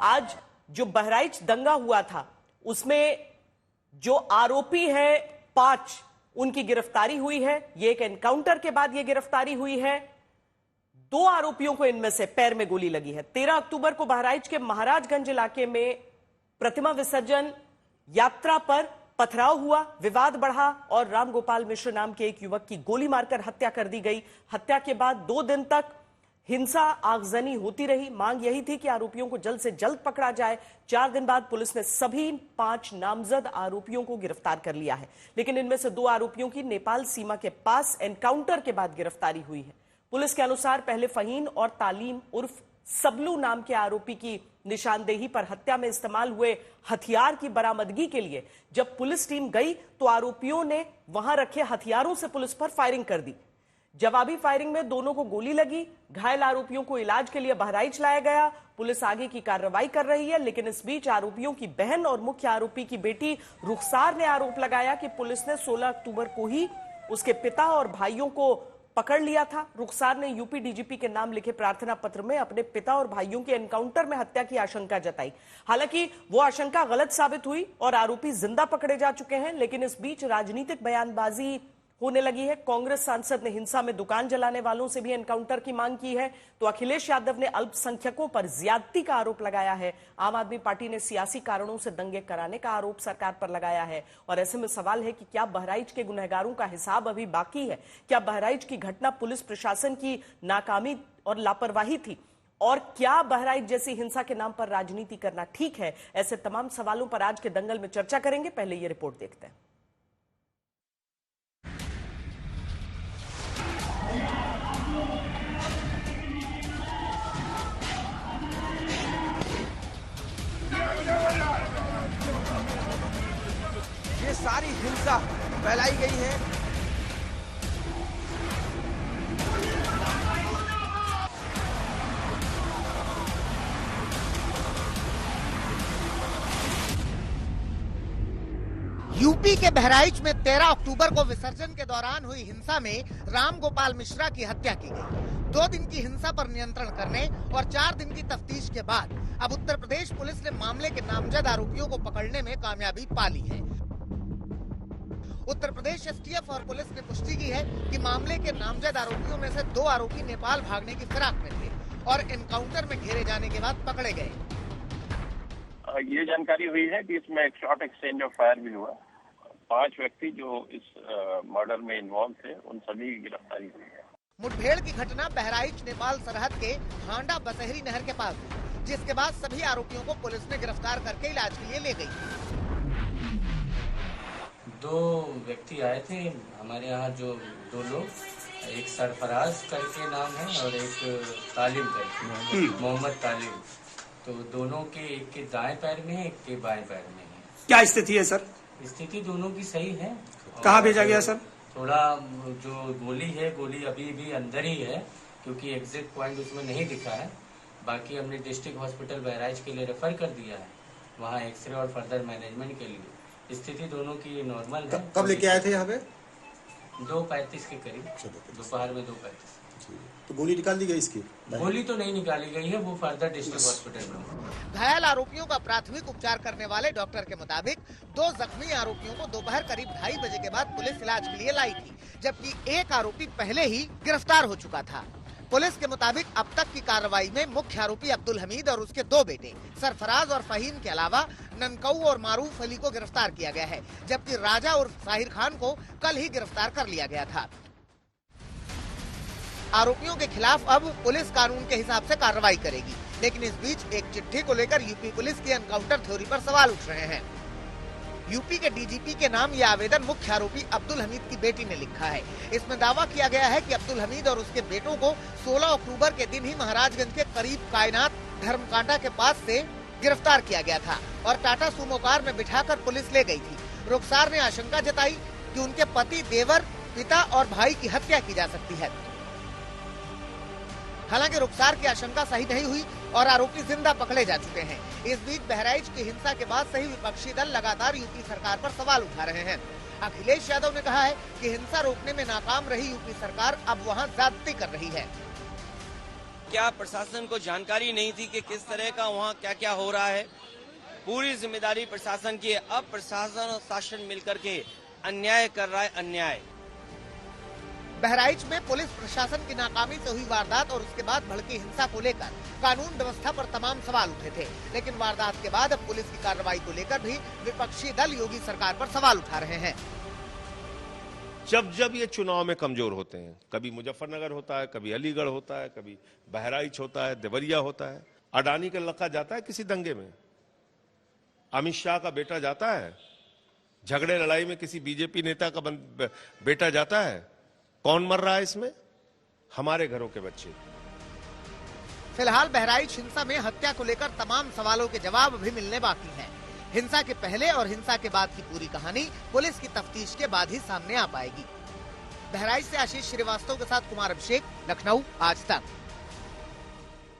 आज जो बहराइच दंगा हुआ था उसमें जो आरोपी है 5 उनकी गिरफ्तारी हुई है। ये एक एनकाउंटर के बाद ये गिरफ्तारी हुई है। 2 आरोपियों को इनमें से पैर में गोली लगी है। 13 अक्टूबर को बहराइच के महाराजगंज इलाके में प्रतिमा विसर्जन यात्रा पर पथराव हुआ, विवाद बढ़ा और रामगोपाल मिश्र नाम के एक युवक की गोली मारकर हत्या कर दी गई। हत्या के बाद 2 दिन तक हिंसा आगजनी होती रही। मांग यही थी कि आरोपियों को जल्द से जल्द पकड़ा जाए। 4 दिन बाद पुलिस ने सभी 5 नामजद आरोपियों को गिरफ्तार कर लिया है, लेकिन इनमें से 2 आरोपियों की नेपाल सीमा के पास एनकाउंटर के बाद गिरफ्तारी हुई है। पुलिस के अनुसार पहले फहीन और तालीम उर्फ सबलू नाम के आरोपी की निशानदेही पर हत्या में इस्तेमाल हुए हथियार की बरामदगी के लिए जब पुलिस टीम गई तो आरोपियों ने वहां रखे हथियारों से पुलिस पर फायरिंग कर दी। जवाबी फायरिंग में दोनों को गोली लगी। घायल आरोपियों को इलाज के लिए बहराइच लाया गया। पुलिस आगे की कार्रवाई कर रही है, लेकिन इस बीच आरोपियों की बहन और मुख्य आरोपी की बेटी रुखसार ने आरोप लगाया कि पुलिस ने 16 अक्टूबर को ही उसके पिता और भाइयों को पकड़ लिया था। रुखसार ने यूपी डीजीपी के नाम लिखे प्रार्थना पत्र में अपने पिता और भाइयों के एनकाउंटर में हत्या की आशंका जताई। हालांकि वो आशंका गलत साबित हुई और आरोपी जिंदा पकड़े जा चुके हैं, लेकिन इस बीच राजनीतिक बयानबाजी होने लगी है। कांग्रेस सांसद ने हिंसा में दुकान जलाने वालों से भी एनकाउंटर की मांग की है, तो अखिलेश यादव ने अल्पसंख्यकों पर ज्यादती का आरोप लगाया है। आम आदमी पार्टी ने सियासी कारणों से दंगे कराने का आरोप सरकार पर लगाया है। और ऐसे में सवाल है कि क्या बहराइच के गुनहगारों का हिसाब अभी बाकी है? क्या बहराइच की घटना पुलिस प्रशासन की नाकामी और लापरवाही थी? और क्या बहराइच जैसी हिंसा के नाम पर राजनीति करना ठीक है? ऐसे तमाम सवालों पर आज के दंगल में चर्चा करेंगे। पहले ये रिपोर्ट देखते हैं। ये सारी हिंसा फैलाई गई है। यूपी के बहराइच में 13 अक्टूबर को विसर्जन के दौरान हुई हिंसा में रामगोपाल मिश्रा की हत्या की गई। 2 दिन की हिंसा पर नियंत्रण करने और 4 दिन की तफ्तीश के बाद अब उत्तर प्रदेश पुलिस ने मामले के नामजद आरोपियों को पकड़ने में कामयाबी पा ली है। उत्तर प्रदेश एसटीएफ और पुलिस ने पुष्टि की है कि मामले के नामजद आरोपियों में से 2 आरोपी नेपाल भागने की फिराक में थे और एनकाउंटर में घेरे जाने के बाद पकड़े गए। ये जानकारी हुई है कि इसमें एक शॉर्ट एक्सचेंज ऑफ फायर भी हुआ। 5 व्यक्ति जो इस मर्डर में इन्वॉल्व थे उन सभी की गिरफ्तारी हुई है। मुठभेड़ की घटना बहराइच नेपाल सरहद के हांडा बसहरी नहर के पास हुई, जिसके बाद सभी आरोपियों को पुलिस ने गिरफ्तार करके इलाज के लिए ले गई। 2 व्यक्ति आए थे हमारे यहाँ, जो 2 लोग, एक सरफराज करके नाम है और एक तालिम करके, मोहम्मद तालिम। तो दोनों के, एक के दाएं पैर में है, एक के बाएं पैर में है। क्या स्थिति है सर? स्थिति दोनों की सही है। कहाँ भेजा गया सर? थोड़ा जो गोली है, गोली अभी भी अंदर ही है क्योंकि एग्जिट पॉइंट उसमें नहीं दिखा है। बाकी हमने डिस्ट्रिक्ट हॉस्पिटल बहराइच के लिए रेफर कर दिया है, वहाँ एक्सरे और फर्दर मैनेजमेंट के लिए। स्थिति दोनों की नॉर्मल है। कब लेके आए थे यहाँ पे? 2:35 के करीब, दोपहर में 2:35। तो गोली निकाल दी गई इसकी? गोली तो नहीं निकाली गई है, वो फर्दर डिस्ट्रिक्ट हॉस्पिटल में। घायल आरोपियों का प्राथमिक उपचार करने वाले डॉक्टर के मुताबिक 2 जख्मी आरोपियों को दोपहर करीब 2:30 बजे के बाद पुलिस इलाज के लिए लाई थी, जबकि एक आरोपी पहले ही गिरफ्तार हो चुका था। पुलिस के मुताबिक अब तक की कार्रवाई में मुख्य आरोपी अब्दुल हमीद और उसके 2 बेटे सरफराज और फहीम के अलावा ननकऊ और मारूफ अली को गिरफ्तार किया गया है, जबकि राजा और साहिर खान को कल ही गिरफ्तार कर लिया गया था। आरोपियों के खिलाफ अब पुलिस कानून के हिसाब से कार्रवाई करेगी, लेकिन इस बीच एक चिट्ठी को लेकर यूपी पुलिस की एनकाउंटर थ्योरी पर सवाल उठ रहे हैं। यूपी के डीजीपी के नाम यह आवेदन मुख्य आरोपी अब्दुल हमीद की बेटी ने लिखा है। इसमें दावा किया गया है कि अब्दुल हमीद और उसके बेटों को 16 अक्टूबर के दिन ही महाराजगंज के करीब कायनात धर्मकांटा के पास से गिरफ्तार किया गया था और टाटा सुमो कार में बिठाकर पुलिस ले गई थी। रुखसार ने आशंका जताई कि उनके पति, देवर, पिता और भाई की हत्या की जा सकती है। हालांकि रुखसार की आशंका सही नहीं हुई और आरोपी जिंदा पकड़े जा चुके हैं। इस बीच बहराइच की हिंसा के बाद सही विपक्षी दल लगातार यूपी सरकार पर सवाल उठा रहे हैं। अखिलेश यादव ने कहा है कि हिंसा रोकने में नाकाम रही यूपी सरकार अब वहां ज्यादती कर रही है। क्या प्रशासन को जानकारी नहीं थी कि किस तरह का वहाँ क्या क्या हो रहा है? पूरी जिम्मेदारी प्रशासन की है। अब प्रशासन और शासन मिलकर के अन्याय कर रहा है, अन्याय। बहराइच में पुलिस प्रशासन की नाकामी से हुई वारदात और उसके बाद भड़की हिंसा को लेकर कानून व्यवस्था पर तमाम सवाल उठे थे, लेकिन वारदात के बाद अब पुलिस की कार्रवाई को लेकर भी विपक्षी दल योगी सरकार पर सवाल उठा रहे हैं। जब जब ये चुनाव में कमजोर होते हैं, कभी मुजफ्फरनगर होता है, कभी अलीगढ़ होता है, कभी बहराइच होता है, देवरिया होता है। अडानी का लड़का जाता है किसी दंगे में, अमित शाह का बेटा जाता है, झगड़े लड़ाई में किसी बीजेपी नेता का बेटा जाता है। कौन मर रहा है इसमें? हमारे घरों के बच्चे। फिलहाल बहराइच हिंसा में हत्या को लेकर तमाम सवालों के जवाब भी मिलने बाकी हैं। हिंसा के पहले और हिंसा के बाद की पूरी कहानी पुलिस की तफ्तीश के बाद ही सामने आ पाएगी। बहराइच से आशीष श्रीवास्तव के साथ कुमार अभिषेक, लखनऊ, आज तक।